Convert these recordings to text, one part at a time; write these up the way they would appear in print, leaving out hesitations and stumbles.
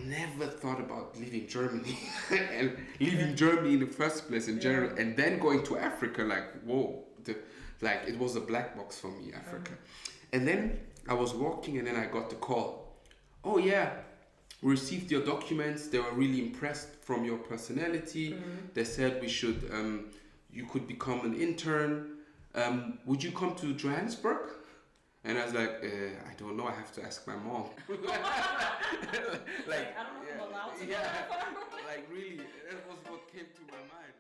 never thought about leaving Germany and leaving Germany in the first place in general, and then going to Africa. Like, whoa, it was a black box for me, Africa. And then I was walking, and then I got the call. Oh yeah, we received your documents. They were really impressed from your personality. They said you could become an intern. Would you come to Johannesburg? And I was like, I don't know. I have to ask my mom. like, I don't know if I'm allowed to. Like really, that was what came to my mind.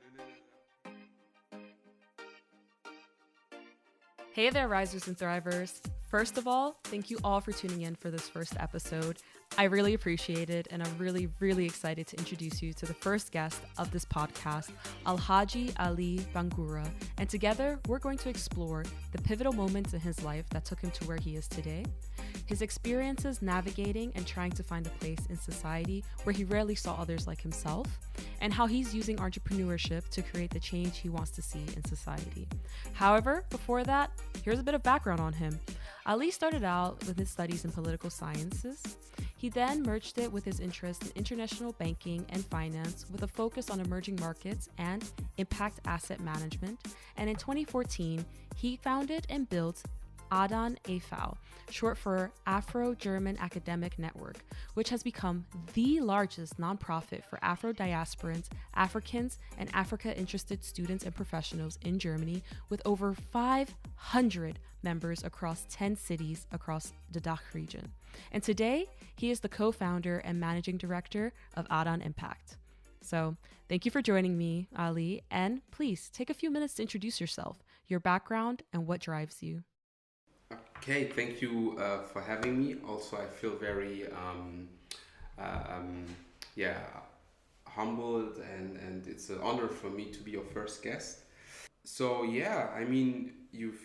Hey there, risers and thrivers. First of all, thank you all for tuning in for this first episode. I really appreciate it, and I'm really, really excited to introduce you to the first guest of this podcast, Alhaji Allie Bangura. And together, we're going to explore the pivotal moments in his life that took him to where he is today, his experiences navigating and trying to find a place in society where he rarely saw others like himself, and how he's using entrepreneurship to create the change he wants to see in society. However, before that, here's a bit of background on him. Ali started out with his studies in political sciences. He then merged it with his interest in international banking and finance with a focus on emerging markets and impact asset management. And in 2014, he founded and built Adan e.V., short for Afro-German Academic Network, which has become the largest nonprofit for Afro-diasporans, Africans, and Africa-interested students and professionals in Germany, with over 500 members across 10 cities across the DACH region. And today, he is the co-founder and managing director of Adan Impact. So thank you for joining me, Ali, and please take a few minutes to introduce yourself, your background, and what drives you. Okay, thank you for having me. Also, I feel very humbled, and it's an honor for me to be your first guest. So yeah, I mean, you've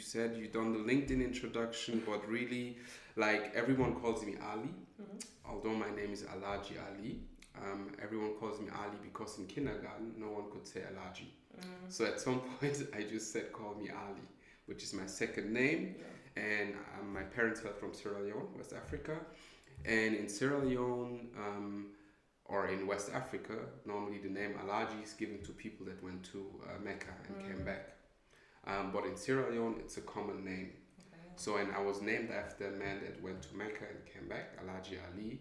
said you've done the LinkedIn introduction, but really, like, everyone calls me Ali, although my name is Alhaji Ali. Everyone calls me Ali because in kindergarten no one could say Alhaji. So at some point I just said, call me Ali, which is my second name. And my parents are from Sierra Leone, West Africa. And in Sierra Leone, or in West Africa, normally the name Alhaji is given to people that went to Mecca and came back. But in Sierra Leone, it's a common name. Okay. So, and I was named after a man that went to Mecca and came back, Alhaji Ali,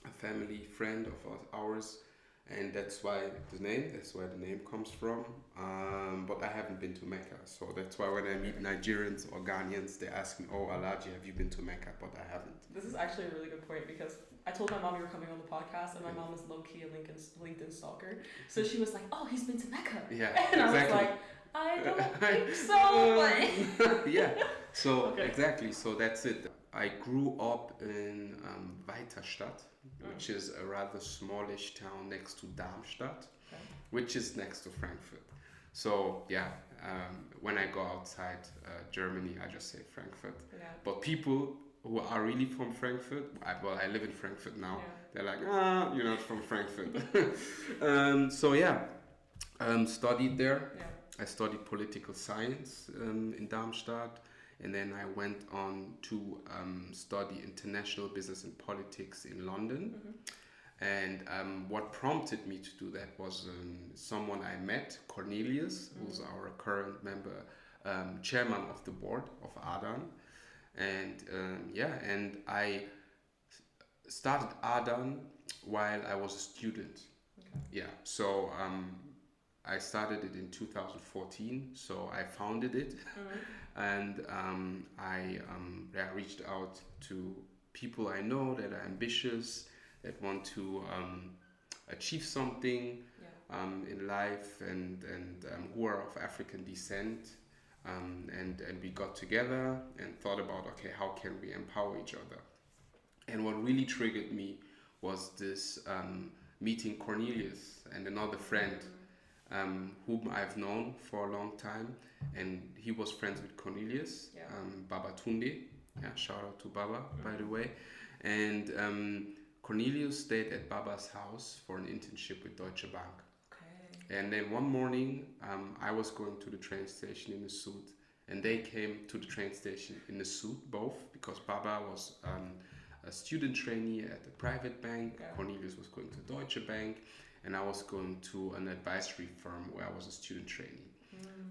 a family friend of ours. And that's where the name comes from. But I haven't been to Mecca. So that's why when I meet Nigerians or Ghanaians, they ask me, oh, Alhaji, have you been to Mecca? But I haven't. This is actually a really good point, because I told my mom you were coming on the podcast, and my mom is low-key a LinkedIn stalker. So she was like, oh, he's been to Mecca. Yeah, and exactly. I was like, I don't think so. Yeah, so exactly. So that's it. I grew up in Weiterstadt, which is a rather smallish town next to Darmstadt, which is next to Frankfurt. So yeah, when I go outside Germany, I just say Frankfurt. Yeah. But people who are really from Frankfurt, I live in Frankfurt now, they're like, you're not from Frankfurt. Studied there. Yeah. I studied political science in Darmstadt. And then I went on to study international business and politics in London. And what prompted me to do that was someone I met, Cornelius, who's our current member, chairman of the board of Adan. And and I started Adan while I was a student. Okay. Yeah, so I started it in 2014, so I founded it. And I reached out to people I know that are ambitious, that want to achieve something in life, and who are of African descent. And we got together and thought about, okay, how can we empower each other? And what really triggered me was this meeting Cornelius and another friend whom I've known for a long time, and he was friends with Cornelius, Baba Tunde. Yeah, shout out to Baba, by the way. And Cornelius stayed at Baba's house for an internship with Deutsche Bank. Okay. And then one morning, I was going to the train station in a suit, and they came to the train station in a suit, both, because Baba was a student trainee at a private bank. Cornelius was going to Deutsche Bank, and I was going to an advisory firm where I was a student trainee.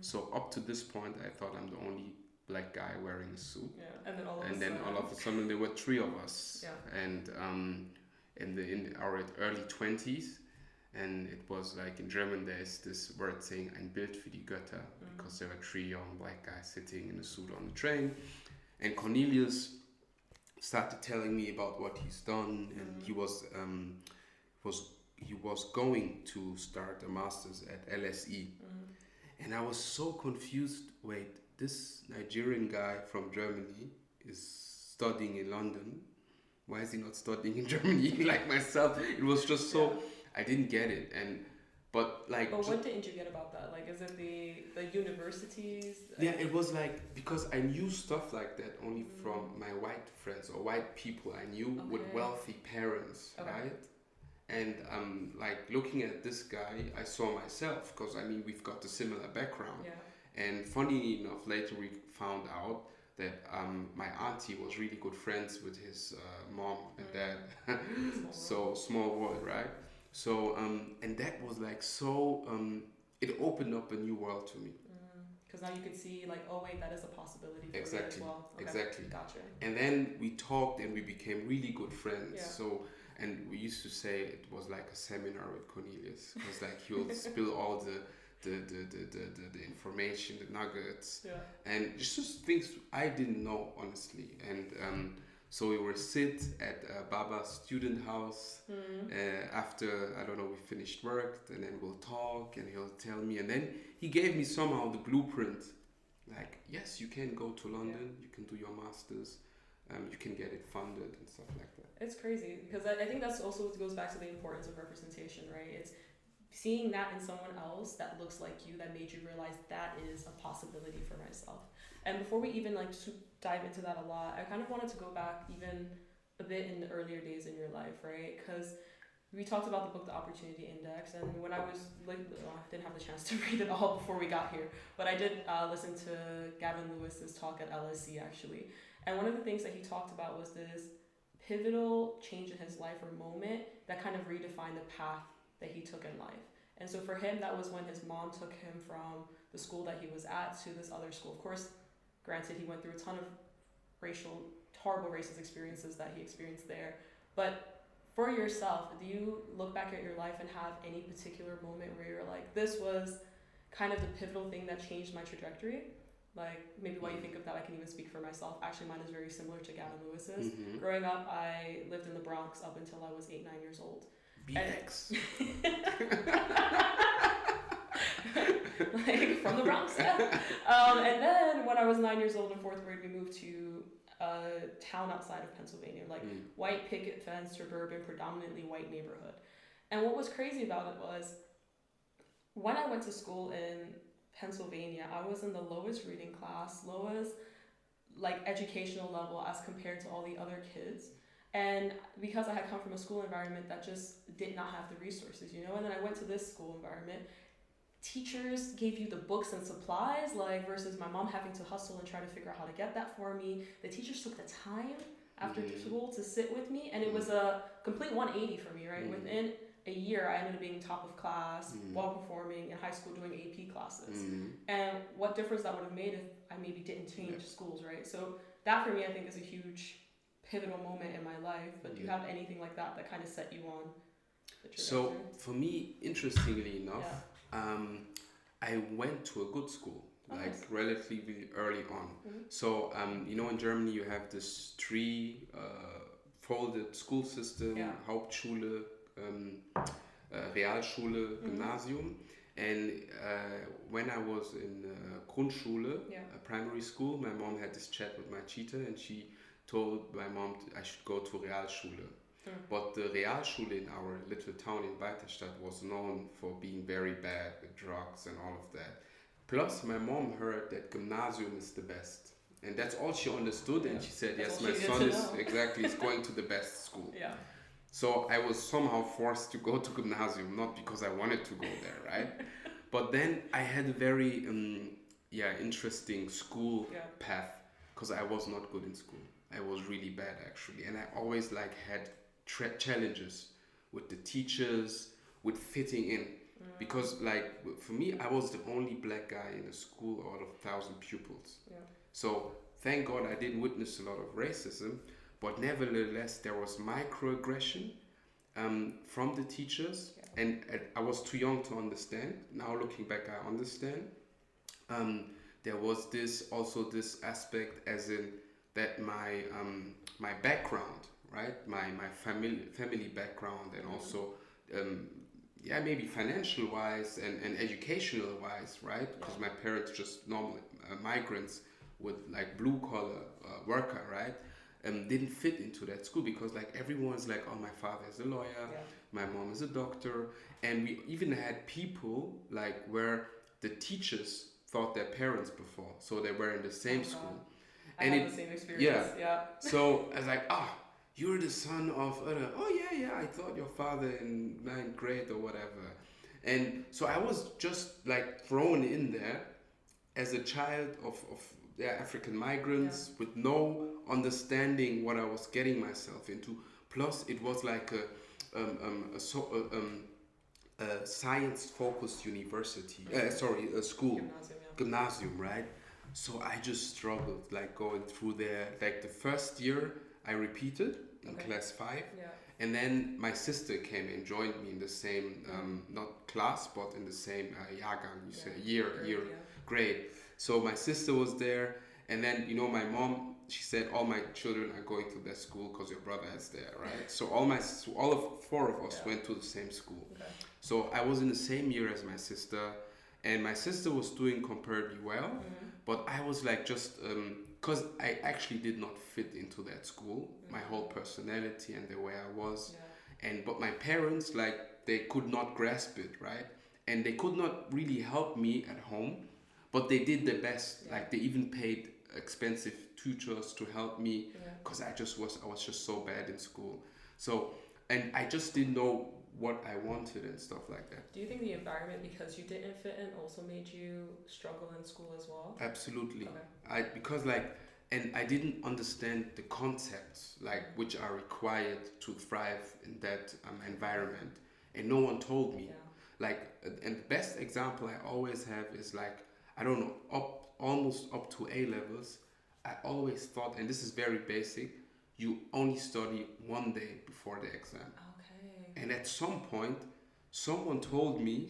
So up to this point, I thought I'm the only black guy wearing a suit. And then all of a sudden there were three of us. And in our early 20s, and it was like in German there's this word saying ein Bild für die Götter, because there were three young black guys sitting in a suit on the train, and Cornelius started telling me about what he's done, and he was going to start a master's at LSE. And I was so confused. Wait, this Nigerian guy from Germany is studying in London. Why is he not studying in Germany like myself? It was just so, I didn't get it. But what didn't you get about that? Like, is it the universities? Yeah, it was like, because I knew stuff like that only from my white friends or white people I knew with wealthy parents, right? And like looking at this guy, I saw myself, because I mean we've got a similar background. And funny enough, later we found out that my auntie was really good friends with his mom and dad. So small world, right? So and that was like so. It opened up a new world to me. Because now you could see like, oh wait, that is a possibility for exactly. me as well. Okay. Exactly. Gotcha. And then we talked and we became really good friends. So. And we used to say it was like a seminar with Cornelius, because like he will spill all the information, the nuggets, and just things I didn't know honestly. And so we were sit at Baba's student house after, I don't know, we finished work, and then we'll talk, and he'll tell me, and then he gave me somehow the blueprint, like, yes, you can go to London, you can do your masters, you can get it funded and stuff like that. It's crazy, because I think that's also what goes back to the importance of representation, right? It's seeing that in someone else that looks like you, that made you realize that is a possibility for myself. And before we even like dive into that a lot, I kind of wanted to go back even a bit in the earlier days in your life, right? Because we talked about the book, The Opportunity Index, and when I was like, I didn't have the chance to read it all before we got here, but I did listen to Gavin Lewis's talk at LSE actually. And one of the things that he talked about was this pivotal change in his life or moment that kind of redefined the path that he took in life. And so for him, that was when his mom took him from the school that he was at to this other school. Of course, granted, he went through a ton of horrible racist experiences that he experienced there. But for yourself, do you look back at your life and have any particular moment where you're like, this was kind of the pivotal thing that changed my trajectory? Like, maybe while you think of that, I can even speak for myself. Actually, mine is very similar to Gavin Lewis's. Growing up, I lived in the Bronx up until I was 8-9 years old. BX. Like, from the Bronx, and then when I was 9 years old in 4th grade, we moved to a town outside of Pennsylvania, like white picket fence, suburban, predominantly white neighborhood. And what was crazy about it was, when I went to school in Pennsylvania, I was in the lowest reading class, lowest like educational level as compared to all the other kids. And because I had come from a school environment that just did not have the resources, you know, and then I went to this school environment, teachers gave you the books and supplies, like, versus my mom having to hustle and try to figure out how to get that for me. The teachers took the time after school to sit with me, and it was a complete 180 for me, right? Within a year, I ended up being top of class while performing in high school doing AP classes. And what difference that would have made if I maybe didn't change schools, right? So that for me, I think, is a huge pivotal moment in my life. But do you have anything like that that kind of set you on the trajectory? So for me, interestingly enough, I went to a good school, relatively early on. So, you know, in Germany you have this three folded school system, Hauptschule, Realschule, Gymnasium. And when I was in Grundschule, primary school, my mom had this chat with my teacher, and she told my mom I should go to Realschule. But the Realschule in our little town in Weiterstadt was known for being very bad with drugs and all of that. Plus, my mom heard that Gymnasium is the best. And that's all she understood, and she said, yes, my son is going to the best school. So I was somehow forced to go to Gymnasium, not because I wanted to go there, right? But then I had a very interesting school path, because I was not good in school. I was really bad actually, and I always like had challenges with the teachers, with fitting in, because like for me, I was the only black guy in the school out of 1,000 pupils. Yeah. So thank God I didn't witness a lot of racism, but nevertheless there was microaggression from the teachers, and I was too young to understand. Now looking back, I understand. There was this aspect, as in that my background, right, my family background, and also maybe financial wise and educational wise, right, because my parents just normal migrants with like blue collar worker, right, didn't fit into that school, because like everyone's like, oh, my father is a lawyer, my mom is a doctor, and we even had people like where the teachers thought their parents before, so they were in the same school. I had the same experience. Yeah. So I was like, you're the son of, I thought your father in 9th grade or whatever. And so I was just like thrown in there as a child of African migrants with no understanding what I was getting myself into. Plus it was like a science-focused university, school, gymnasium, right? So I just struggled, like going through there. Like the first year, I repeated in class 5, and then my sister came and joined me in the same, not class, but in the same Jahrgang, grade. So my sister was there, and then my mom, she said, all my children are going to that school because your brother is there, right? So all of 4 of us went to the same school. Okay. So I was in the same year as my sister, and my sister was doing comparatively well, but I was like just, because I actually did not fit into that school, my whole personality and the way I was, but my parents, like, they could not grasp it, right? And they could not really help me at home, but they did their best. Like they even paid expensive tutors to help me, because I was just so bad in school. So, and I just didn't know what I wanted and stuff like that. Do you think the environment, because you didn't fit in, also made you struggle in school as well? Absolutely. And I didn't understand the concepts which are required to thrive in that environment, and no one told me. And the best example I always have is almost up to A levels. I always thought, and this is very basic, you only study one day before the exam. Okay. And at some point, someone told me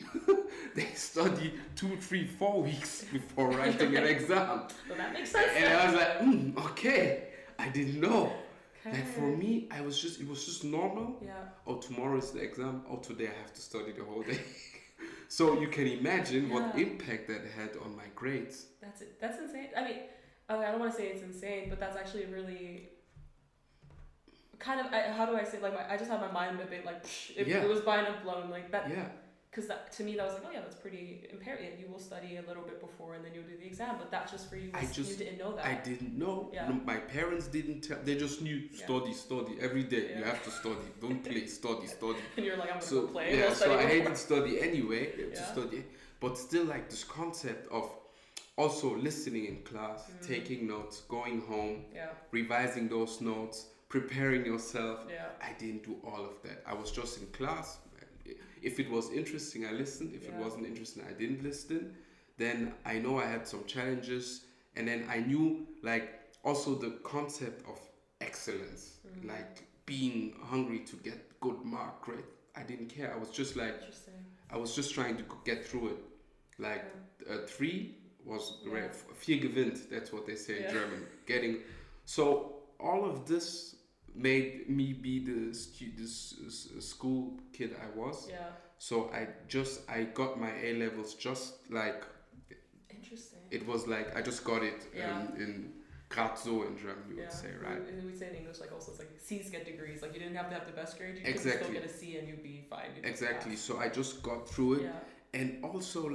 they study 2, 3, 4 weeks before writing an exam. Well, that makes sense. And I was like, okay, I didn't know. Okay. Like for me, it was just normal. Yeah. Oh, tomorrow is the exam. Oh, today I have to study the whole day. So you can imagine what impact that had on my grades. That's insane. I mean, I don't want to say it's insane, but that's actually really kind of, how do I say, I just had my mind a bit it was mind blown like that. Yeah. Because to me that was like, that's pretty imperative. You will study a little bit before and then you'll do the exam, but that just for you was, you didn't know that. I didn't know. Yeah. No, my parents didn't tell. They just knew study every day. Yeah. You have to study. Don't play. Study. And you're like, I'm gonna go play. Yeah. So I hated study anyway. To study, but still this concept of also listening in class, taking notes, going home, revising those notes, preparing yourself. Yeah. I didn't do all of that. I was just in class. If it was interesting, I listened. If it wasn't interesting, I didn't listen. Then I know I had some challenges, and then I knew also the concept of excellence, being hungry to get good mark grade. I didn't care. I was just I was just trying to get through it. 3 was great. 4 gewinnt. That's what they say in German. So all of this made me be the school kid I was. Yeah. So I got my A levels just Interesting. It was I just got it in grad so in German, you would say, right? We say in English also it's C's get degrees. You didn't have to have the best grade. You could still get a C and you'd be fine. Exactly. So I just got through it, and also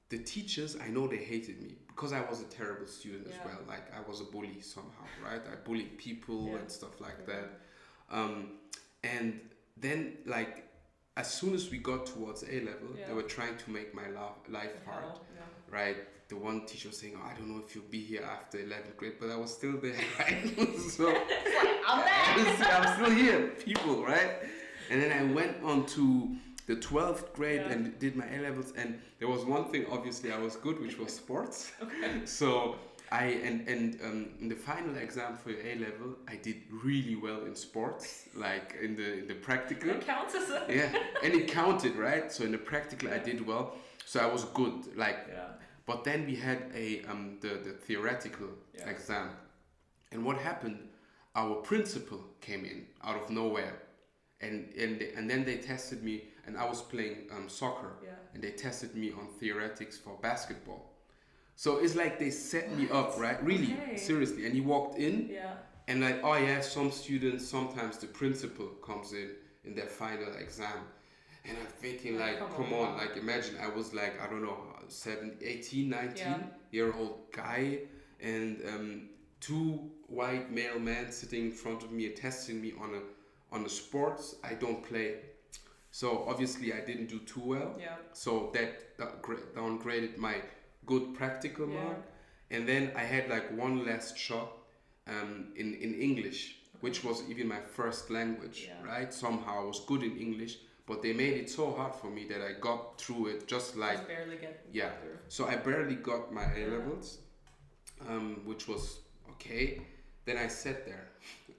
the teachers, I know they hated me because I was a terrible student as well. I was a bully somehow, right? I bullied people and stuff like that. And then as soon as we got towards A level, they were trying to make my life hard, right? The one teacher was saying, oh, I don't know if you'll be here after 11th grade, but I was still there, right? So I'm there. I'm still here, people, right? And then I went on to the 12th grade and did my A levels, and there was one thing obviously I was good, which was sports. So in the final exam for A level, I did really well in sports, like in the practical. It counts as a... Yeah, and it counted, right? So in the practical, I did well. So I was good, like. But then we had the theoretical exam, and what happened? Our principal came in out of nowhere, and then they tested me, and I was playing soccer, and they tested me on theoretics for basketball. So it's like they set me up, right? Really, seriously. And he walked in, and like, oh yeah, some students, sometimes the principal comes in their final exam. And I'm thinking like, come on, like imagine I was like, I don't know, 18, 19-year-old guy, and two white male men sitting in front of me and testing me on a sports I don't play. So obviously I didn't do too well. So that downgraded my good practical mark, and then I had like one last shot in English, which was even my first language, right? Somehow I was good in English, but they made it so hard for me that I got through it just like through. So I barely got my A levels, which was okay. Then I sat there.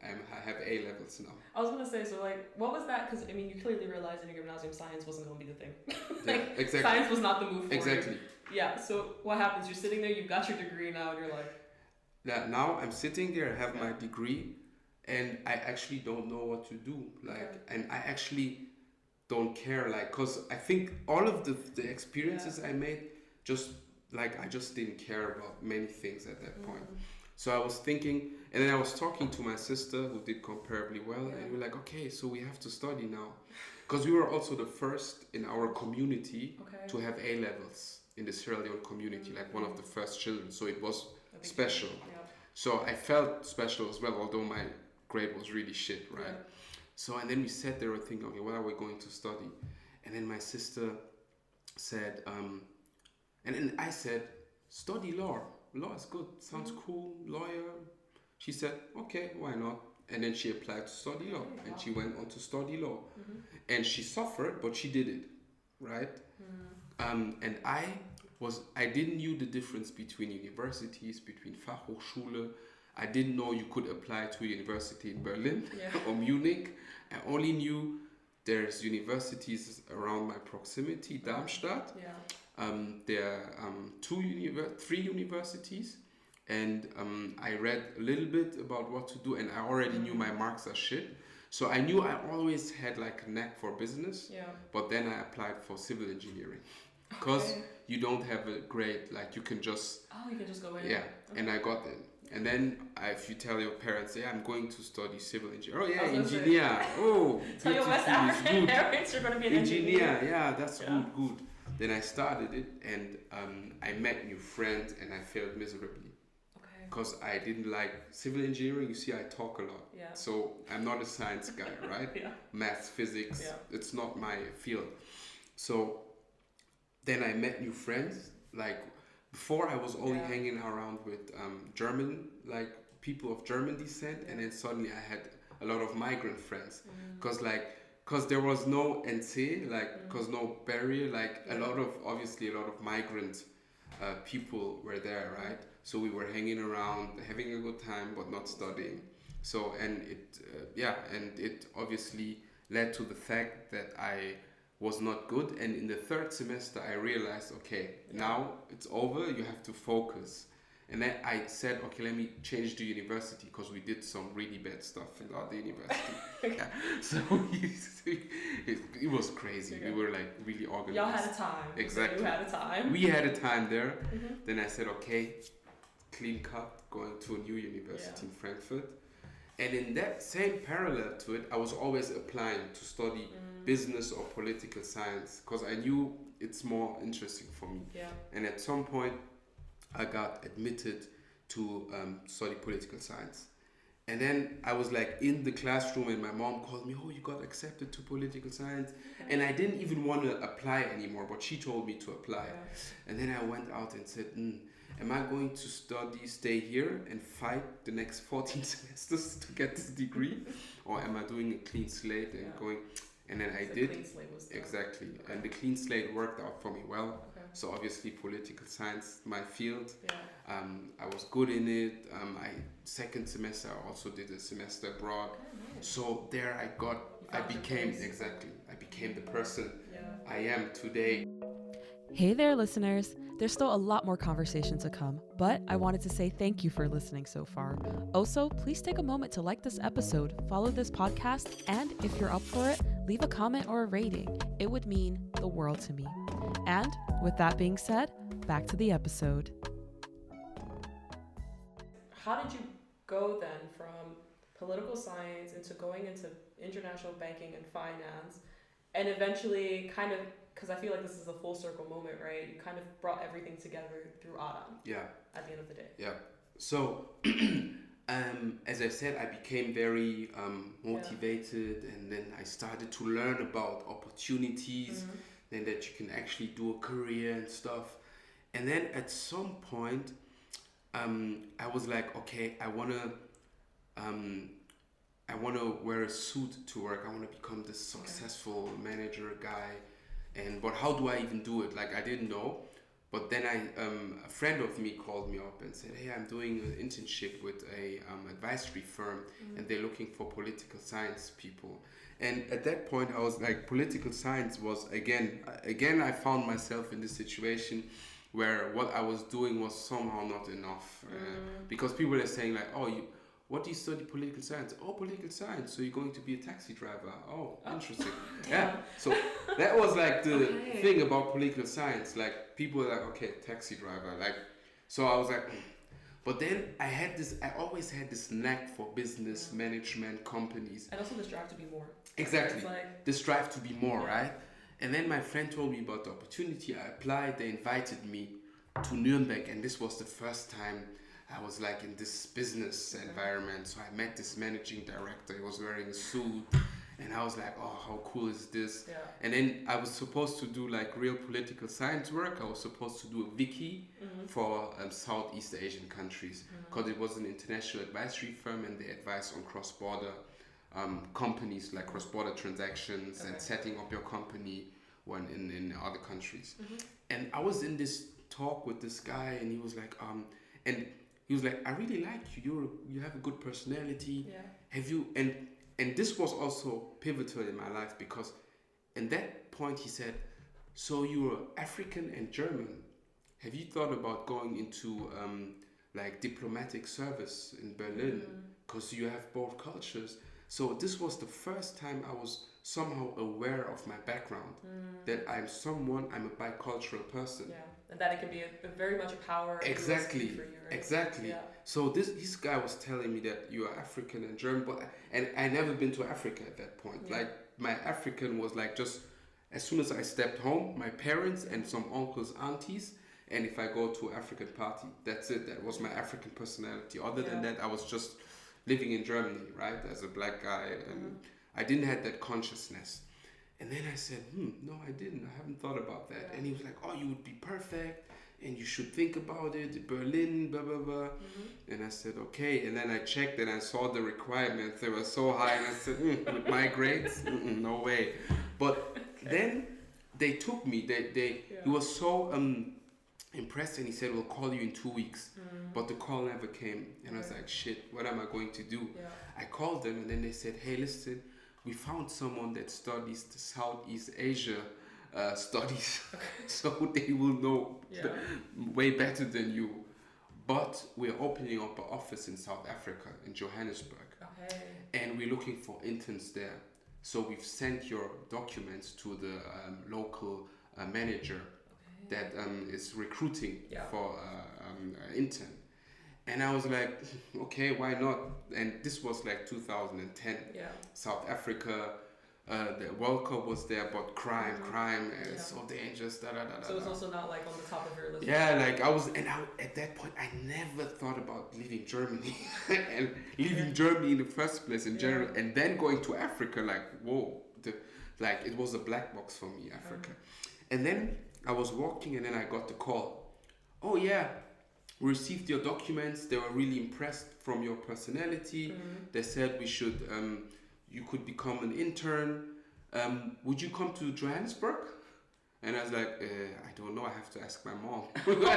I have A levels now. I was gonna say, so like, what was that? Because I mean, you clearly realized in your gymnasium science wasn't gonna be the thing. Like, exactly. Science was not the move for you. Yeah. So what happens? You're sitting there. You've got your degree now, and you're like. Yeah. Now I'm sitting there. I have my degree, and I actually don't know what to do. Like, and I actually don't care. Like, cause I think all of the experiences I made, just like I just didn't care about many things at that point. So I was thinking, and then I was talking to my sister who did comparably well, and we were like, okay, so we have to study now. Because we were also the first in our community to have A levels in the Sierra Leone community, like one of the first children. So it was special. So I felt special as well, although my grade was really shit, right? So, and then we sat there and thinking, okay, what are we going to study? And then my sister said, and then I said, study law. Law is good, sounds cool, lawyer. She said, okay, why not? And then she applied to study law, and she went on to study law. And she suffered, but she did it, right? And I didn't know the difference between universities, between Fachhochschule. I didn't know you could apply to a university in Berlin or Munich. I only knew there's universities around my proximity, Darmstadt. There are 3 universities, and I read a little bit about what to do, and I already knew my marks are shit. So I knew I always had like a knack for business, but then I applied for civil engineering because you don't have a grade, like you can just go in. And I got in. And then if you tell your parents, I'm going to study civil engineering. Oh yeah, engineer. Tell your West African parents you're going to be an engineer. Yeah, that's good. Then I started it, and I met new friends, and I failed miserably. Because I didn't like civil engineering. You see, I talk a lot. So I'm not a science guy, right? Math, physics, it's not my field. So then I met new friends. Like before, I was only hanging around with German, like people of German descent, and then suddenly I had a lot of migrant friends. Because there was no NC, because no barrier, a lot of migrant people were there, right? So we were hanging around, having a good time, but not studying. So, and it obviously led to the fact that I was not good. And in the 3rd semester, I realized, okay, now it's over, you have to focus. And then I said, okay, let me change the university, because we did some really bad stuff in the university. So it was crazy. We were like really organized. Y'all had a time. Exactly. You had a time. We had a time there. Then I said, okay, clean cut, going to a new university in Frankfurt. And in that same parallel to it, I was always applying to study business or political science, because I knew it's more interesting for me. And at some point, I got admitted to study political science. And then I was like in the classroom and my mom called me, oh, you got accepted to political science. And I didn't even want to apply anymore, but she told me to apply. And then I went out and said, am I going to stay here and fight the next 14 semesters to get this degree? Or am I doing a clean slate and going? And then I did. Clean slate was exactly. And the clean slate worked out for me well. So obviously political science, my field. I was good in it. Second semester I also did a semester abroad. So there I became the person I am today. Hey there, listeners. There's still a lot more conversation to come, but I wanted to say thank you for listening so far. Also, please take a moment to like this episode, follow this podcast, and if you're up for it, leave a comment or a rating. It would mean the world to me. And with that being said, back to the episode. How did you go then from political science into going into international banking and finance, and eventually kind of, because I feel like this is a full circle moment, right? You kind of brought everything together through Adam. At the end of the day. So, as I said, I became very motivated, and then I started to learn about opportunities, then that you can actually do a career and stuff. And then at some point, I was like, okay, I wanna wear a suit to work. I wanna become this successful manager guy. But how do I even do it? Like, I didn't know. But then a friend of me called me up and said, hey, I'm doing an internship with a advisory firm, and they're looking for political science people. And at that point, I was like, political science was, again, I found myself in this situation where what I was doing was somehow not enough. Because people are saying like, oh, what do you study political science? Oh, political science. So you're going to be a taxi driver. Oh, interesting. So that was like the thing about political science. Like, people were like, okay, taxi driver. Like, so I was like, but then I always had this knack for business, management, companies. And also this drive to be more. Exactly. This drive to be more, right? And then my friend told me about the opportunity. I applied. They invited me to Nuremberg. And this was the first time I was like in this business environment. So I met this managing director. He was wearing a suit. And I was like, oh, how cool is this? And then I was supposed to do like real political science work. I was supposed to do a wiki for Southeast Asian countries, because it was an international advisory firm, and they advise on cross-border companies, like cross-border transactions and setting up your company when in other countries. And I was in this talk with this guy, and he was like, I really like you. You have a good personality. Have you and this was also pivotal in my life, because in that point he said, so you're African and German. Have you thought about going into like diplomatic service in Berlin? Because you have both cultures. So this was the first time I was somehow aware of my background, that I'm a bicultural person. And that it can be a very much a power. Exactly. For you, right? Exactly. So this guy was telling me that you are African and German, and I never been to Africa at that point. Like, my African was like, just as soon as I stepped home, my parents and some uncles, aunties, and if I go to an African party, that's it. That was my African personality. Other than that, I was just living in Germany, right, as a black guy, and I didn't have that consciousness. And then I said, no, I didn't. I haven't thought about that. And he was like, oh, you would be perfect, and you should think about it, Berlin, blah, blah, blah. And I said, okay. And then I checked, and I saw the requirements. They were so high, and I said, with my grades, no way. But then they took me. He was so impressed, and he said, we'll call you in 2 weeks. But the call never came. And I was like, shit, what am I going to do? I called them, and then they said, hey, listen, we found someone that studies the Southeast Asia studies, so they will know way better than you. But we're opening up an office in South Africa, in Johannesburg, and we're looking for interns there. So we've sent your documents to the local manager that is recruiting for an intern. And I was like, okay, why not? And this was like 2010. South Africa, The World Cup was there, but crime, it's so dangerous. So it's also not like on the top of your list. Yeah, like at that point, I never thought about leaving Germany and leaving Germany in the first place in general, and then going to Africa. Like, whoa, it was a black box for me, Africa. And then I was walking, and then I got the call. Oh yeah, we received your documents. They were really impressed from your personality. They said we should. You could become an intern. Would you come to Johannesburg? And I was like, I don't know. I have to ask my mom. I don't know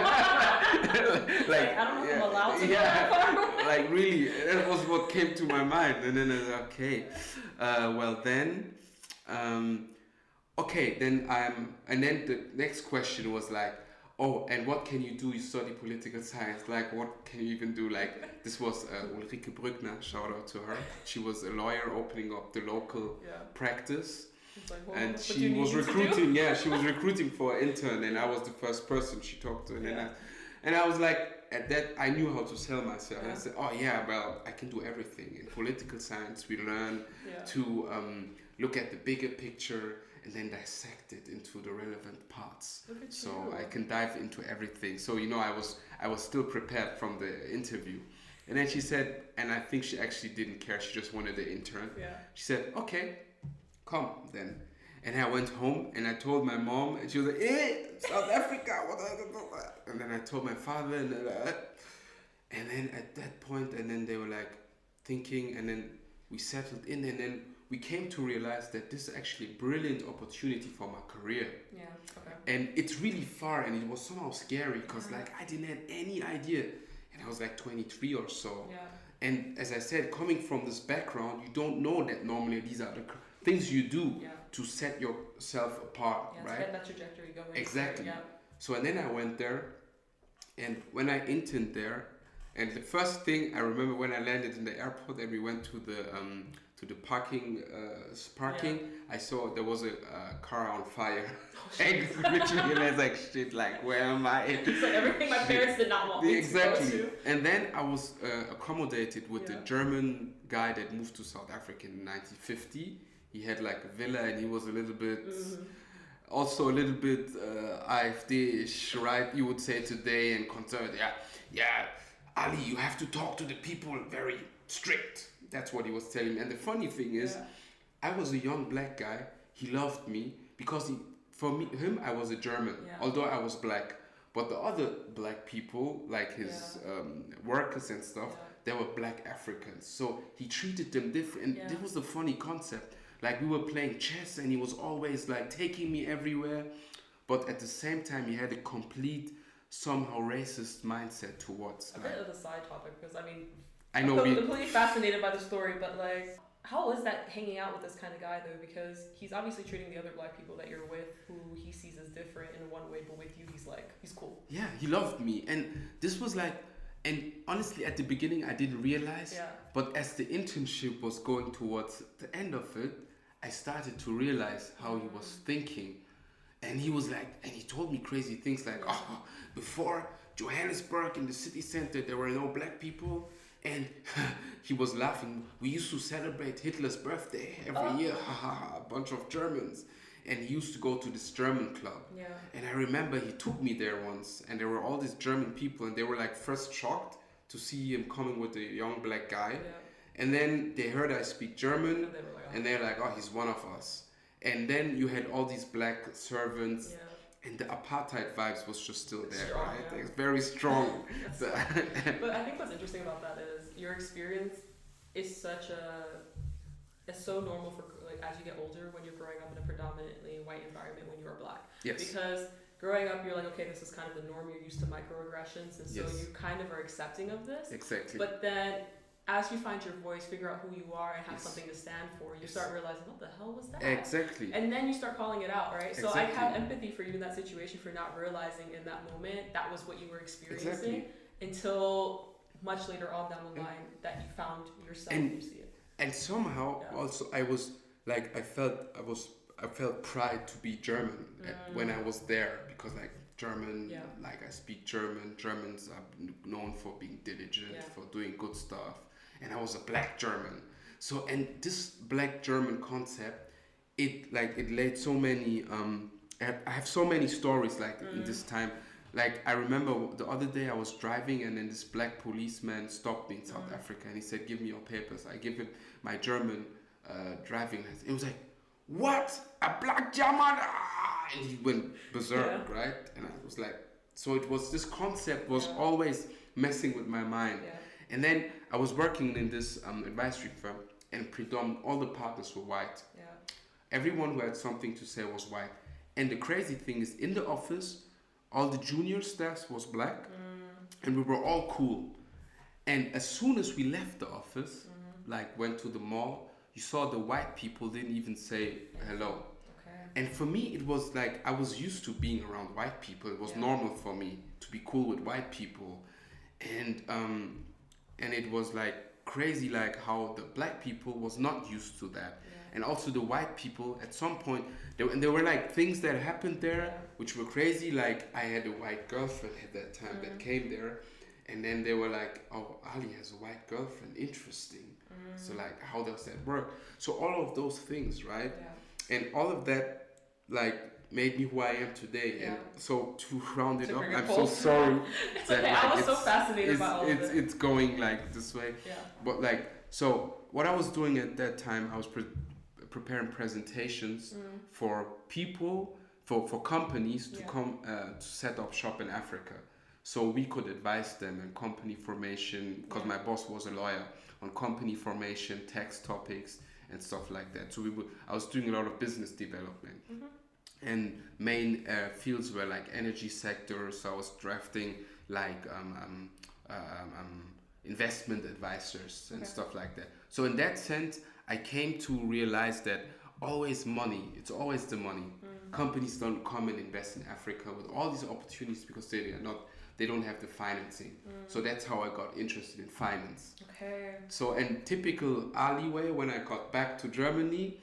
if I'm allowed to go that far. Like really, that was what came to my mind. And then I was like, okay, well then, okay, then and then the next question was like, oh, and what can you do? You study political science. Like, what can you even do? Like, this was Ulrike Brückner, shout out to her. She was a lawyer opening up the local practice. Like, well, and she was recruiting, she was recruiting for an intern, and I was the first person she talked to. And I was like, at that, I knew how to sell myself. And I said, oh yeah, well, I can do everything. In political science, we learn to look at the bigger picture and then dissect it into the relevant parts. So I can dive into everything. So, you know, I was still prepared from the interview. And then she said, and I think she actually didn't care, she just wanted the intern. She said, okay, come then. And I went home and I told my mom, and she was like, South Africa, what? And then I told my father, and then at that point, and then they were like thinking, and then we settled in, and then we came to realize that this is actually a brilliant opportunity for my career. And it's really far, and it was somehow scary because like I didn't have any idea, and I was like 23 or so. And as I said, coming from this background, you don't know that normally these are the things you do to set yourself apart, right? To get that trajectory going. Exactly. So and then I went there, and when I interned there, and the first thing I remember when I landed in the airport and we went to the parking, I saw there was a car on fire. And literally I was like, shit, like where am I? It's like everything my parents did not want me to go to. And then I was accommodated with the German guy that moved to South Africa in 1950. He had like a villa, and he was a little bit, also a little bit AfD-ish, right? You would say today, and concerned. Ali, you have to talk to the people very strict. That's what he was telling me. And the funny thing is, I was a young black guy. He loved me because him, I was a German, although I was black. But the other black people, like his workers and stuff, they were black Africans. So he treated them different. And this was a funny concept. Like we were playing chess, and he was always like taking me everywhere. But at the same time, he had a complete, somehow racist mindset towards. A bit of a side topic, because I mean, I know I'm completely fascinated by the story, but like, how is that hanging out with this kind of guy though? Because he's obviously treating the other black people that you're with, who he sees as different in one way, but with you, he's cool. Yeah, he loved me, and this was like, and honestly, at the beginning, I didn't realize. But as the internship was going towards the end of it, I started to realize how he was thinking, and he was like, and he told me crazy things like, oh, before Johannesburg in the city center, there were no black people. And he was laughing. We used to celebrate Hitler's birthday every year. A bunch of Germans. And he used to go to this German club. And I remember he took me there once. And there were all these German people. And they were like first shocked to see him coming with a young black guy. And then they heard I speak German. And they're like, oh, he's one of us. And then you had all these black servants. And the apartheid vibes was just still there, strong, right? It's very strong. But I think what's interesting about that is your experience is it's so normal for like as you get older when you're growing up in a predominantly white environment when you are black. Because growing up you're like, okay, this is kind of the norm. You're used to microaggressions, and so you kind of are accepting of this. But then as you find your voice, figure out who you are, and have something to stand for, you start realizing, what the hell was that? And then you start calling it out, right? So I have empathy for you in that situation for not realizing in that moment that was what you were experiencing until much later on down the line that you found yourself and you see it. And somehow also I was like, I felt pride to be German when I was there, because like German, like I speak German. Germans are known for being diligent, for doing good stuff. And I was a black German. So, and this black German concept, it laid so many I have so many stories like in this time. Like I remember the other day I was driving and then this black policeman stopped me in South Africa and he said, "Give me your papers." I give him my German driving license. It was like, "What? A black German?" Ah! And he went berserk, right? And I was like, so it was, this concept was always messing with my mind. And then I was working in this advisory firm, and predominantly all the partners were white. Everyone who had something to say was white. And the crazy thing is, in the office, all the junior staff was black, and we were all cool. And as soon as we left the office, like went to the mall, you saw the white people didn't even say hello. And for me, it was like, I was used to being around white people. It was normal for me to be cool with white people. And it was like crazy, like how the black people was not used to that. And also the white people, at some point, there were like things that happened there, which were crazy. Like I had a white girlfriend at that time that came there. And then they were like, "Oh, Ali has a white girlfriend, interesting." So like, how does that work? So all of those things, right? And all of that like made me who I am today. And so to round it up, I'm so sorry that okay. like, I was so fascinated by all of it. It's going like this way. But like, so what I was doing at that time, I was preparing presentations for people, for companies to come to set up shop in Africa. So we could advise them on company formation, because my boss was a lawyer, on company formation, tax topics, and stuff like that. So I was doing a lot of business development. And main fields were like energy sector. So I was drafting like investment advisors and stuff like that. So in that sense, I came to realize that it's always the money. Companies don't come and invest in Africa with all these opportunities because they don't have the financing. So that's how I got interested in finance. So, and typical Ali way, when I got back to Germany,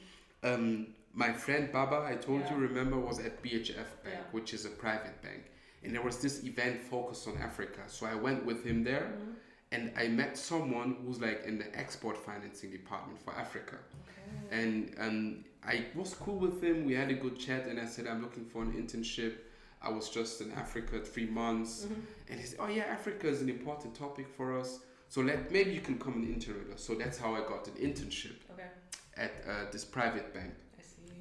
my friend Baba, I told you, remember, was at BHF Bank, which is a private bank. And there was this event focused on Africa. So I went with him there, and I met someone who's like in the export financing department for Africa. And I was cool with him. We had a good chat, and I said, "I'm looking for an internship." I was just in Africa 3 months. And he said, "Oh yeah, Africa is an important topic for us. So maybe you can come and intern with us." So that's how I got an internship at this private bank.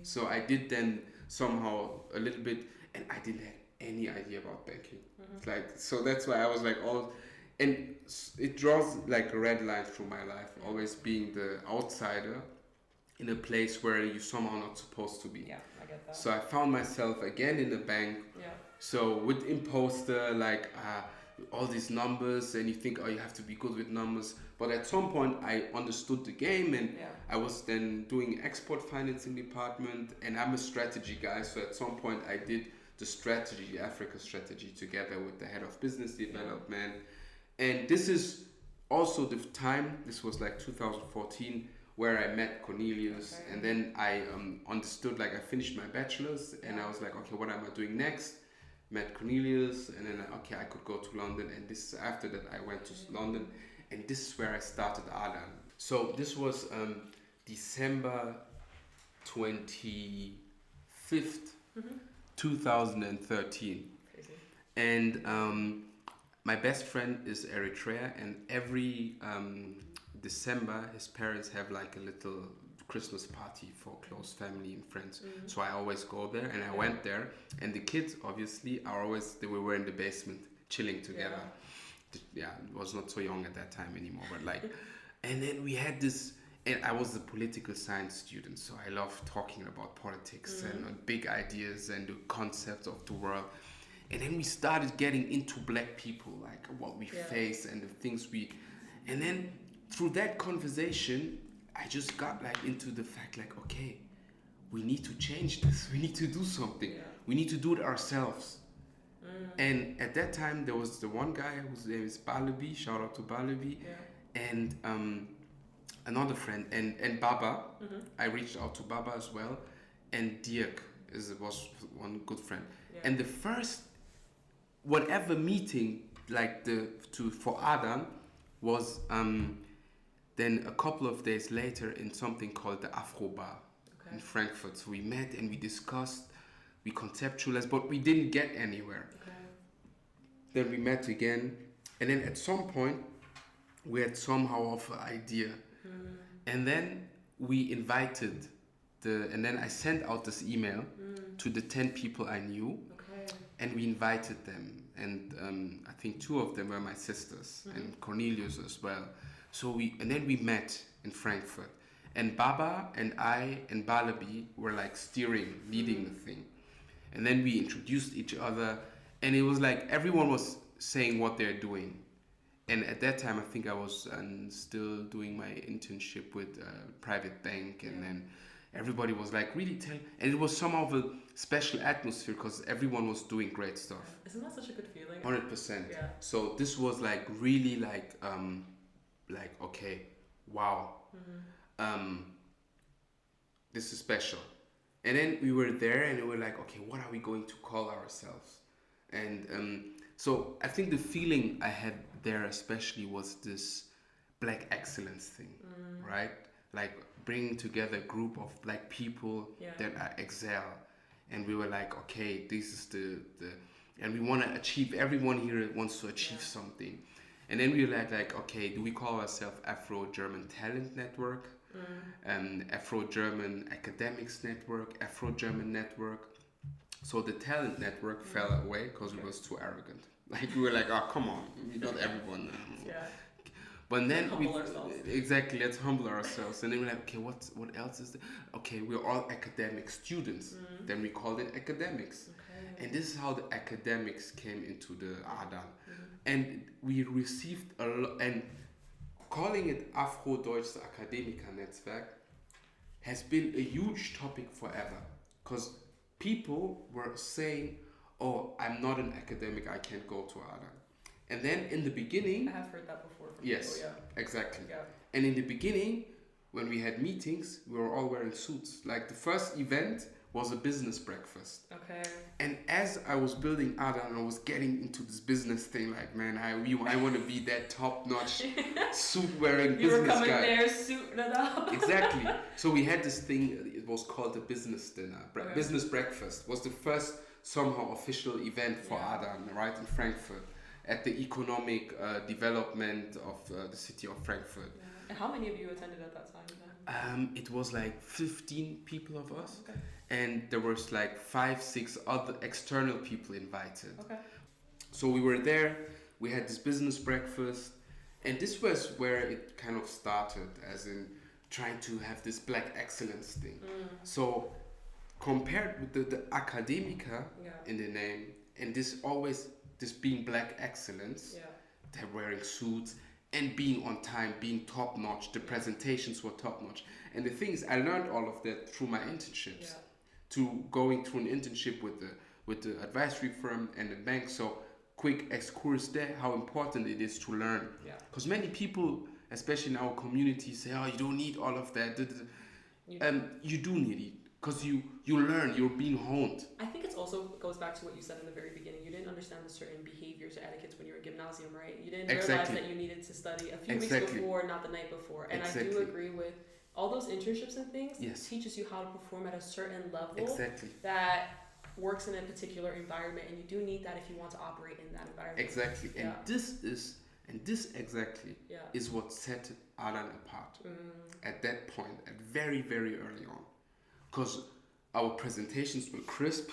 So I did then somehow a little bit, and I didn't have any idea about banking. It's like, so that's why I was like, and it draws like a red line through my life, always being the outsider in a place where you're somehow not supposed to be. I get that. So I found myself again in the bank. So with imposter, like all these numbers, and you think, oh, you have to be good with numbers. But at some point I understood the game, and I was then doing export financing department, and I'm a strategy guy. So at some point I did the strategy, the Africa strategy, together with the head of business development. And this is also the time, this was like 2014, where I met Cornelius. And then I understood, like I finished my bachelor's, and I was like, okay, what am I doing next? Met Cornelius, and then I could go to London, and this after that I went to London, and this is where I started Adan. So this was December 25th, 2013. Crazy. And my best friend is Eritrea, and every December his parents have like a little Christmas party for close family and friends. So I always go there, and I went there, and the kids obviously we were in the basement chilling together. Was not so young at that time anymore, but like, and then we had this, and I was a political science student, so I love talking about politics and big ideas and the concepts of the world. And then we started getting into black people, like what we face and the things and then through that conversation, I just got like into the fact, like, okay, we need to change this. We need to do something. We need to do it ourselves. And at that time, there was the one guy whose name is Balabi, shout out to Balabi, and another friend, and Baba. I reached out to Baba as well, and Dirk was one good friend. And the first, whatever meeting, like for Adan, was then a couple of days later in something called the Afro Bar. in Frankfurt. So we met and we discussed, we conceptualized, but we didn't get anywhere. Then we met again, and then at some point we had somehow of an idea, and then we invited and then I sent out this email to the 10 people I knew, and we invited them, and I think 2 of them were my sisters, and Cornelius as well. So then we met in Frankfurt, and Baba and I and Balabi were like leading the thing, and then we introduced each other, and it was like everyone was saying what they're doing. And at that time, I think I was still doing my internship with a private bank, and then everybody was like really and it was somehow a special atmosphere because everyone was doing great stuff. Isn't that such a good feeling? 100%. Yeah. So this was like really like okay, wow, this is special. And then we were there, and we were like, okay, what are we going to call ourselves? And so I think the feeling I had there especially was this Black excellence thing, right? Like bringing together a group of Black people that excel, and we were like, okay, this is the and we want to achieve. Everyone here wants to achieve something, and then we were like, okay, do we call ourselves Afro-German Talent Network, Afro-German Academics Network, Afro-German Network? So the talent network fell away because it was too arrogant. Like we were like, oh come on, we got everyone. But then let's humble ourselves. And then we're like, okay, what else is there? Okay, we're all academic students. Then we called it academics. And this is how the academics came into the Adan. And we received a lot, and calling it Afro-Deutsches Akademiker-Netzwerk has been a huge topic forever. Because people were saying, oh, I'm not an academic, I can't go to Adan. And then in the beginning... I have heard that before from yes, people, exactly. Yeah. And in the beginning, when we had meetings, we were all wearing suits. Like the first event was a business breakfast. Okay. And as I was building Adan, I was getting into this business thing, like, man, I want to be that top-notch suit-wearing business guy. You were coming there suited up. Exactly. So we had this thing, it was called the business dinner. Business breakfast was the first somehow official event for Adan, right, in Frankfurt, at the economic development of the city of Frankfurt. Yeah. And how many of you attended at that time? It was like 15 people of us, and there was like 5-6 other external people invited. Okay. So we were there, we had this business breakfast, and this was where it kind of started, as in trying to have this Black excellence thing. So compared with the Akademiker in the name, and this being Black excellence, they're wearing suits and being on time, being top notch. The presentations were top notch. And the thing is, I learned all of that through my internships, to going through an internship with the advisory firm and the bank. So quick excursus there, how important it is to learn. Because many people, especially in our community, say, oh, you don't need all of that. You do need it. Because you learn, you're being honed. I think it also goes back to what you said in the very beginning. You didn't understand the certain behaviors or etiquettes when you were in gymnasium, right? You didn't realize that you needed to study a few weeks before, not the night before. And I do agree with all those internships and things. Teaches you how to perform at a certain level that works in a particular environment, and you do need that if you want to operate in that environment. Exactly. And this exactly is what set Adan apart at that point, at very, very early on. Because our presentations were crisp.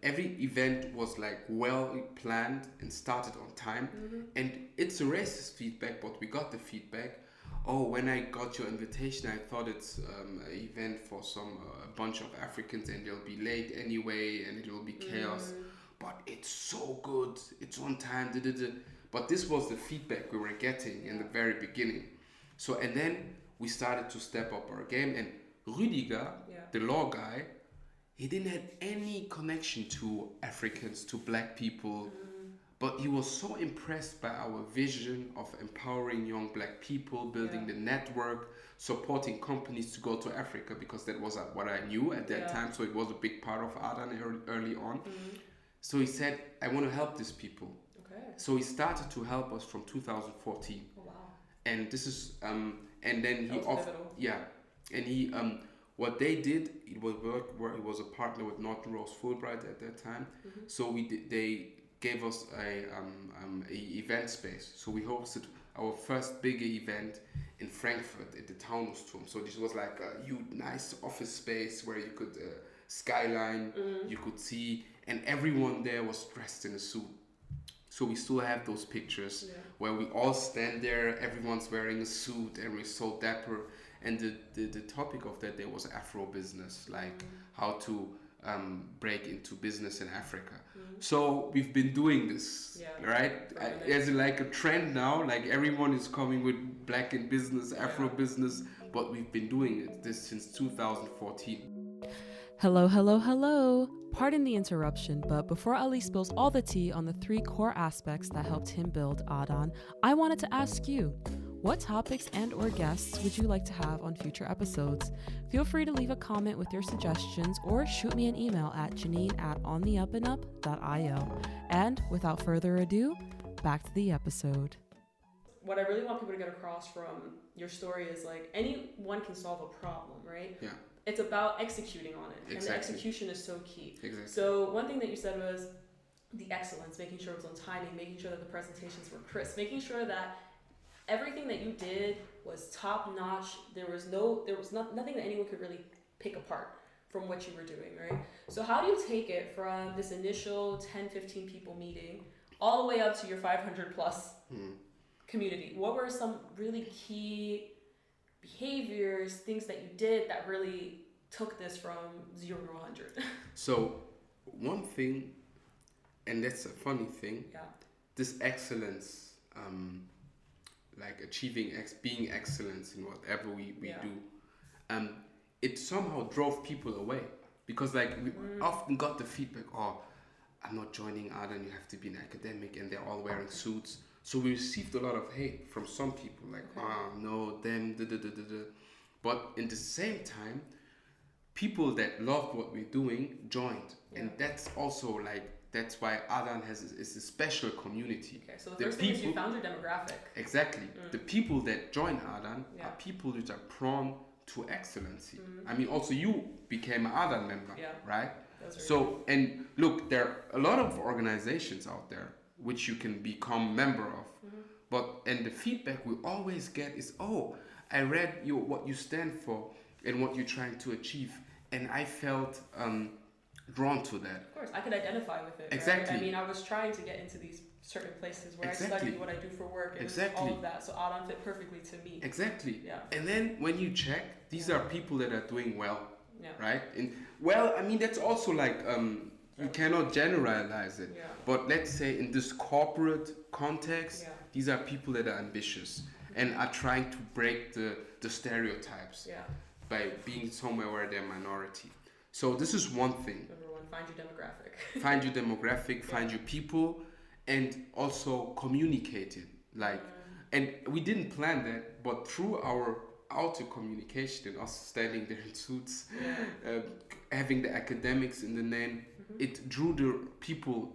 Every event was like well planned and started on time. And it's a racist feedback, but we got the feedback. Oh, when I got your invitation, I thought it's an event for a bunch of Africans, and they'll be late anyway, and it will be chaos. But it's so good. It's on time. But this was the feedback we were getting in the very beginning. So, and then we started to step up our game, and Rüdiger, the law guy, he didn't have any connection to Africans, to Black people, but he was so impressed by our vision of empowering young Black people, building the network, supporting companies to go to Africa, because that was what I knew at that time, so it was a big part of Adan early on. So he said, I want to help these people. So he started to help us from 2014. Oh, wow. And this is, and then he what they did, it was work where it was a partner with Norton Rose Fulbright at that time. So they gave us a event space. So we hosted our first big event in Frankfurt at the Taunusturm. So this was like a huge, nice office space where you could skyline, you could see, and everyone there was dressed in a suit. So we still have those pictures where we all stand there, everyone's wearing a suit, and we're so dapper. And the topic of that day was Afro business, like how to break into business in Africa. So we've been doing this, right? There's like a trend now, like everyone is coming with black in business, Afro business, but we've been doing this since 2014. Hello, hello, hello. Pardon the interruption, but before Ali spills all the tea on the 3 core aspects that helped him build Adan, I wanted to ask you, what topics and or guests would you like to have on future episodes? Feel free to leave a comment with your suggestions or shoot me an email at janine@ontheupandup.io. And without further ado, back to the episode. What I really want people to get across from your story is like anyone can solve a problem, right? Yeah. It's about executing on it. Exactly. And the execution is so key. Exactly. So one thing that you said was the excellence, making sure it was on timing, making sure that the presentations were crisp, making sure that everything that you did was top notch. There was nothing that anyone could really pick apart from what you were doing, right? So how do you take it from this initial 10, 15 people meeting all the way up to your 500 plus community? What were some really key behaviors, things that you did that really took this from 0 to 100? So one thing, and that's a funny thing, this excellence, like achieving being excellence in whatever we do, it somehow drove people away, because like we often got the feedback, oh, I'm not joining Adan, you have to be an academic, and they're all wearing suits. So we received a lot of hate from some people, like, no, them, But in the same time, people that loved what we're doing joined. And that's also like, that's why Adan is a special community. Okay, so the first thing is you found your demographic. Exactly. The people that join Adan are people that are prone to excellency. I mean, also you became an Adan member, right? So, and look, there are a lot of organizations out there which you can become member of. And the feedback we always get is, oh, I read what you stand for and what you're trying to achieve, and I felt drawn to that. Of course, I could identify with it. Exactly. Right? I mean, I was trying to get into these certain places where I study what I do for work and all of that, so Adan fit perfectly to me. Exactly. Yeah. And then when you check, these are people that are doing well, right? And I mean, that's also like, you cannot generalize it, but let's say in this corporate context, these are people that are ambitious and are trying to break the stereotypes by being somewhere where they're minority. So this is one thing. Number one, find your demographic. Find your demographic, find your people, and also communicate it. Like, and we didn't plan that, but through our outer communication and us standing there in suits, having the academics in the name, it drew the people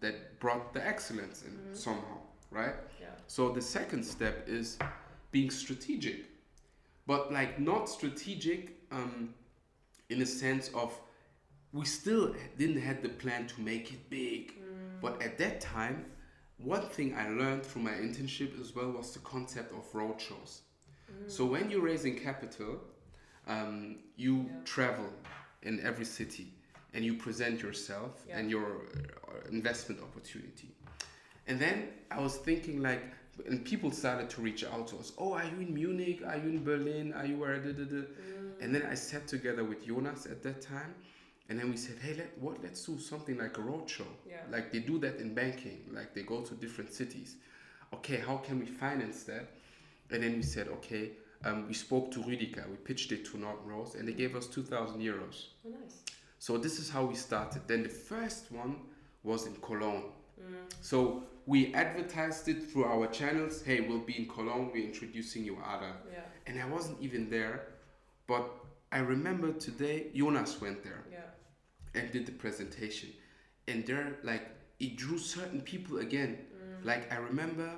that brought the excellence in somehow, right? Yeah. So the second step is being strategic, but like not strategic in a sense of we still didn't have the plan to make it big, but at that time, one thing I learned through my internship as well was the concept of roadshows. So when you're raising capital, you travel in every city and you present yourself and your investment opportunity. And then I was thinking like, and people started to reach out to us. Oh, are you in Munich? Are you in Berlin? Are you where? And then I sat together with Jonas at that time, and then we said, hey, let's do something like a roadshow. Like they do that in banking. Like they go to different cities. Okay, how can we finance that? And then we said, okay, we spoke to Rüdiger. We pitched it to Norton Rose, and they gave us 2,000 euros. Oh, nice. So this is how we started. Then the first one was in Cologne. So we advertised it through our channels. Hey, we'll be in Cologne. We're introducing you, Ada. And I wasn't even there, but I remember today Jonas went there and did the presentation. And there, like, it drew certain people again. Like I remember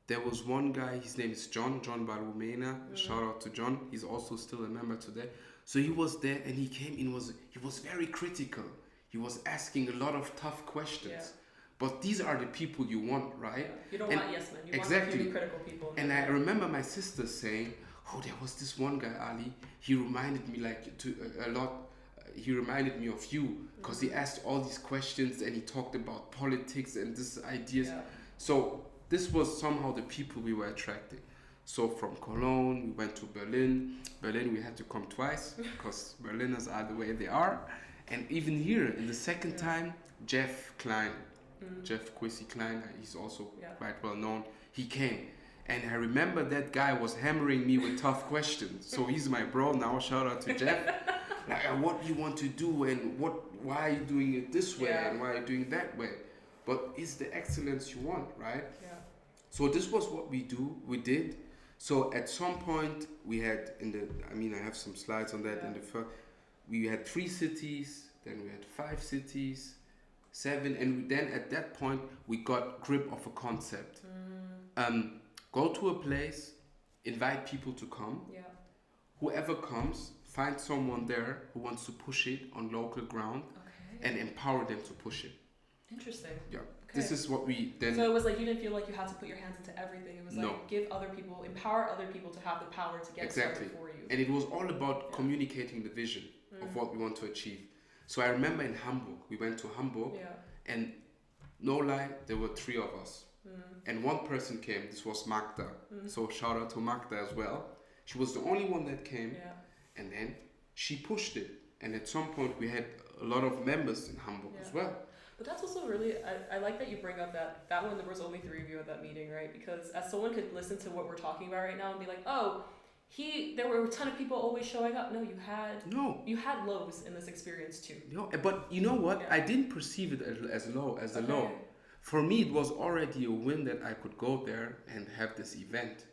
there was one guy. His name is John Balumena. Shout out to John. He's also still a member today. So he was there, and he came in. He was very critical. He was asking a lot of tough questions. Yeah. But these are the people you want, right? Yeah. You don't want yes men. You exactly. want critical people. And I remember my sister saying, "Oh, there was this one guy, Ali. He reminded me a lot. He reminded me of you because he asked all these questions and he talked about politics and these ideas." Yeah. So this was somehow the people we were attracting. So from Cologne, we went to Berlin. Berlin, we had to come twice because Berliners are the way they are. And even here, in the second time, Jeff Kwesi Klein, he's also quite well known, he came. And I remember that guy was hammering me with tough questions. So he's my bro now, shout out to Jeff. Like, what you want to do and why are you doing it this way and why are you doing it that way? But it's the excellence you want, right? Yeah. So this was what we did. So at some point we had I have some slides on that. We had 3 cities, then we had 5 cities, 7, and then at that point we got grip of a concept. Go to a place, invite people to come. Yeah. Whoever comes, find someone there who wants to push it on local ground and empower them to push it. Interesting. Yeah. Okay. This is what we then... So it was like you didn't feel like you had to put your hands into everything. It was like give other people, empower other people to have the power to get started for you. And it was all about communicating the vision of what we want to achieve. So I remember in Hamburg, we went to Hamburg and no lie, there were 3 of us. And one person came, this was Magda. So shout out to Magda as well. She was the only one that came and then she pushed it. And at some point we had a lot of members in Hamburg as well. But that's also really, I like that you bring up that one, there was only 3 of you at that meeting, right? Because as someone could listen to what we're talking about right now and be like, oh, there were a ton of people always showing up. No, you had lows in this experience too. No, but you know what? I didn't perceive it as low. For me, it was already a win that I could go there and have this event.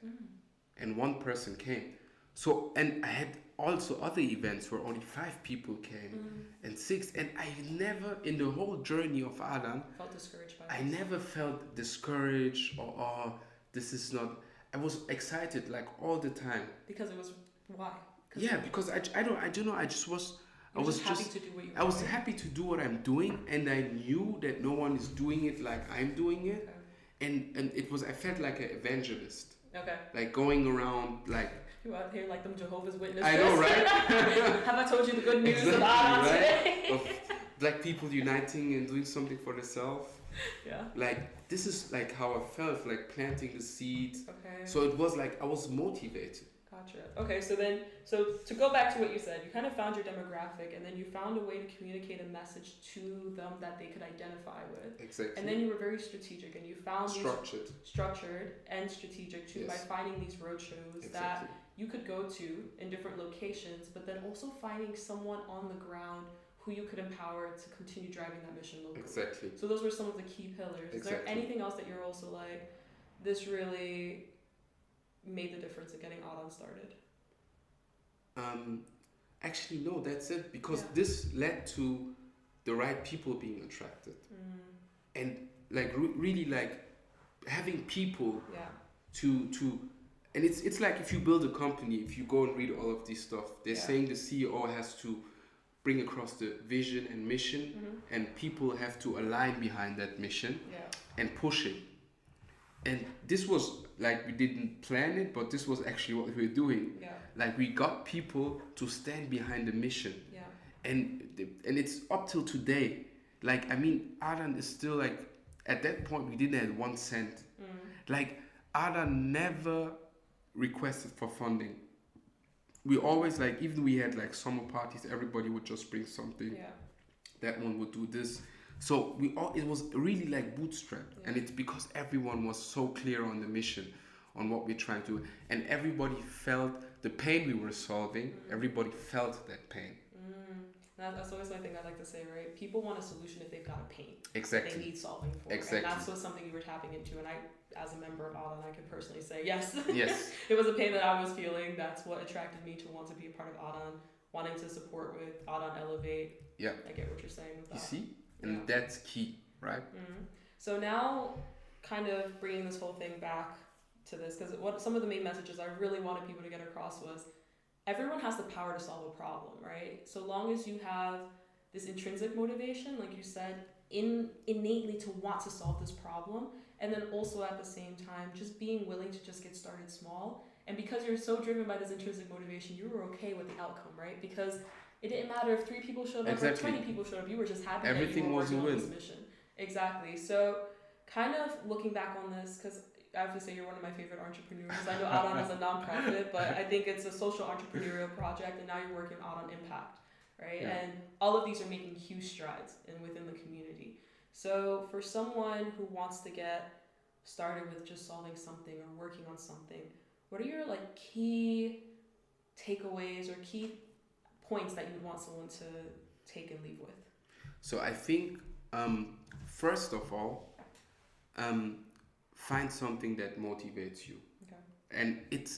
And one person came. So, and I had also other events where only 5 people came and 6. And I never, in the whole journey of Adan, felt discouraged by I never felt discouraged or this is not... I was excited like all the time. Because it was... Why? Because I don't know, I just was... I was happy to do what you were I was happy to do what I'm doing, and I knew that no one is doing it like I'm doing it, and it was, I felt like an evangelist. Okay. Like going around like. You out here like them Jehovah's Witnesses. I know, right? Have I told you the good news about today? Of black people uniting and doing something for themselves. Yeah. Like this is like how I felt, like planting the seeds. Okay. So it was like I was motivated. Gotcha. Okay, so to go back to what you said, you kind of found your demographic and then you found a way to communicate a message to them that they could identify with. Exactly. And then you were very strategic and you found structured and strategic too by finding these roadshows that you could go to in different locations, but then also finding someone on the ground who you could empower to continue driving that mission locally. Exactly. So those were some of the key pillars. Is there anything else that you're also like, this really made the difference in getting Adan started? Actually no, that's it, because this led to the right people being attracted and like really like having people to and it's like if you build a company, if you go and read all of this stuff, they're saying the CEO has to bring across the vision and mission and people have to align behind that mission and push it. And this was like, we didn't plan it, but this was actually what we were doing. Like we got people to stand behind the mission. And it's up till today. Like, I mean, Adan is still like, at that point we didn't have 1 cent. Like Adan never requested for funding. We always like, even we had like summer parties, everybody would just bring something. That one would do this. So it was really like bootstrapped, and it's because everyone was so clear on the mission, on what we're trying to do, and everybody felt the pain we were solving. Everybody felt that pain. That's always one thing I like to say, right? People want a solution if they've got a pain. Exactly. They need solving for. Exactly. And that's what something you were tapping into. And I, as a member of Adan, I can personally say yes. Yes. It was a pain that I was feeling. That's what attracted me to want to be a part of Adan, wanting to support with Adan Elevate. Yeah. I get what you're saying with that. You see? And that's key, right? So now, kind of bringing this whole thing back to this, because what some of the main messages I really wanted people to get across was, everyone has the power to solve a problem, right? So long as you have this intrinsic motivation, like you said, innately to want to solve this problem, and then also at the same time just being willing to just get started small. And because you're so driven by this intrinsic motivation, you were okay with the outcome, right? Because it didn't matter if 3 people showed up or 20 people showed up. You were just happy everything that you were was a working on win. this mission. Exactly. So kind of looking back on this, because I have to say you're one of my favorite entrepreneurs. I know Adan is a nonprofit, but I think it's a social entrepreneurial project, and now you're working out on impact, right? Yeah. And all of these are making huge strides within the community. So for someone who wants to get started with just solving something or working on something, what are your like key takeaways or key points that you would want someone to take and leave with? So I think first of all, find something that motivates you. Okay. And it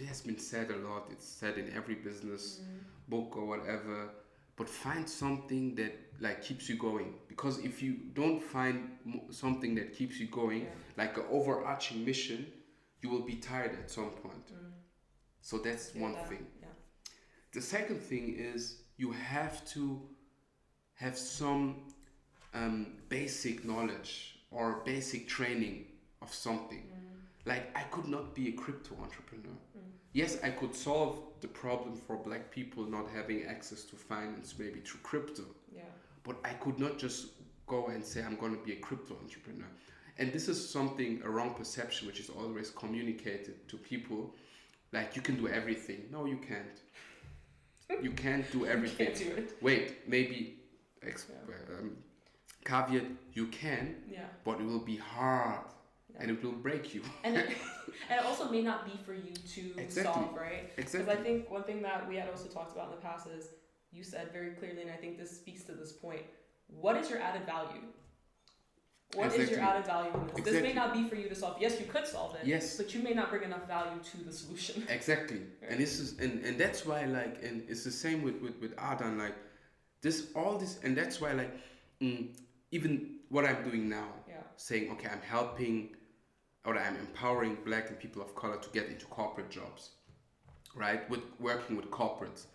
has been said a lot. It's said in every business book or whatever. But find something that like keeps you going. Because if you don't find something that keeps you going, like an overarching mission, you will be tired at some point. So that's one thing. Yeah. The second thing is you have to have some basic knowledge or basic training of something. Like I could not be a crypto entrepreneur. Yes, I could solve the problem for Black people not having access to finance maybe through crypto. Yeah. But I could not just go and say I'm going to be a crypto entrepreneur. And this is something, a wrong perception, which is always communicated to people. Like you can do everything. No, you can't. You can't do everything. You can't do it. Wait, maybe caveat, you can, but it will be hard and it will break you. And it also may not be for you to solve, right? Exactly. Because I think one thing that we had also talked about in the past is you said very clearly, and I think this speaks to this point, what is your added value? What is your added value in this? This may not be for you to solve. Yes, you could solve it. Yes. But you may not bring enough value to the solution. Exactly. Right. And this is and that's why like, and it's the same with Adan, like and that's why like even what I'm doing now, saying okay, I'm helping or I'm empowering Black and people of color to get into corporate jobs, right? With working with corporates.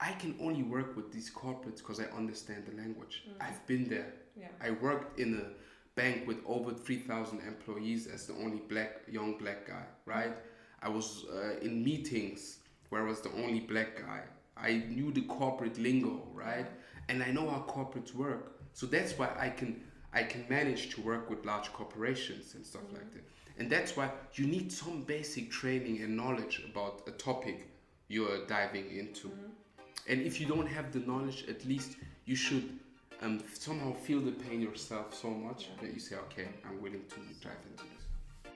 I can only work with these corporates because I understand the language. I've been there. Yeah. I worked in a bank with over 3,000 employees as the only young black guy, right? I was in meetings where I was the only Black guy. I knew the corporate lingo, right? And I know how corporates work. So that's why I can manage to work with large corporations and stuff like that. And that's why you need some basic training and knowledge about a topic you're diving into. And if you don't have the knowledge, at least you should somehow feel the pain yourself so much that you say, okay, I'm willing to dive into this.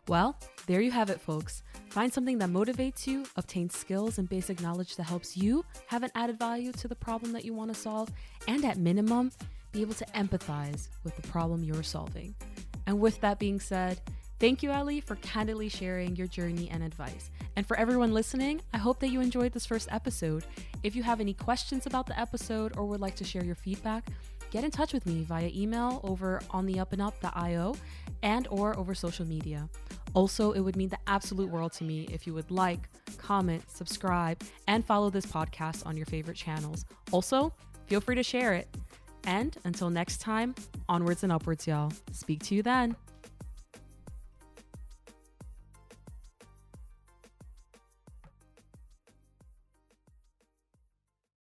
Well, there you have it, folks. Find something that motivates you, obtain skills and basic knowledge that helps you have an added value to the problem that you want to solve, and at minimum, be able to empathize with the problem you're solving. And with that being said, thank you, Allie, for candidly sharing your journey and advice. And for everyone listening, I hope that you enjoyed this first episode. If you have any questions about the episode or would like to share your feedback, get in touch with me via email over ontheupandup.io and or over social media. Also, it would mean the absolute world to me if you would like, comment, subscribe, and follow this podcast on your favorite channels. Also, feel free to share it. And until next time, onwards and upwards, y'all. Speak to you then.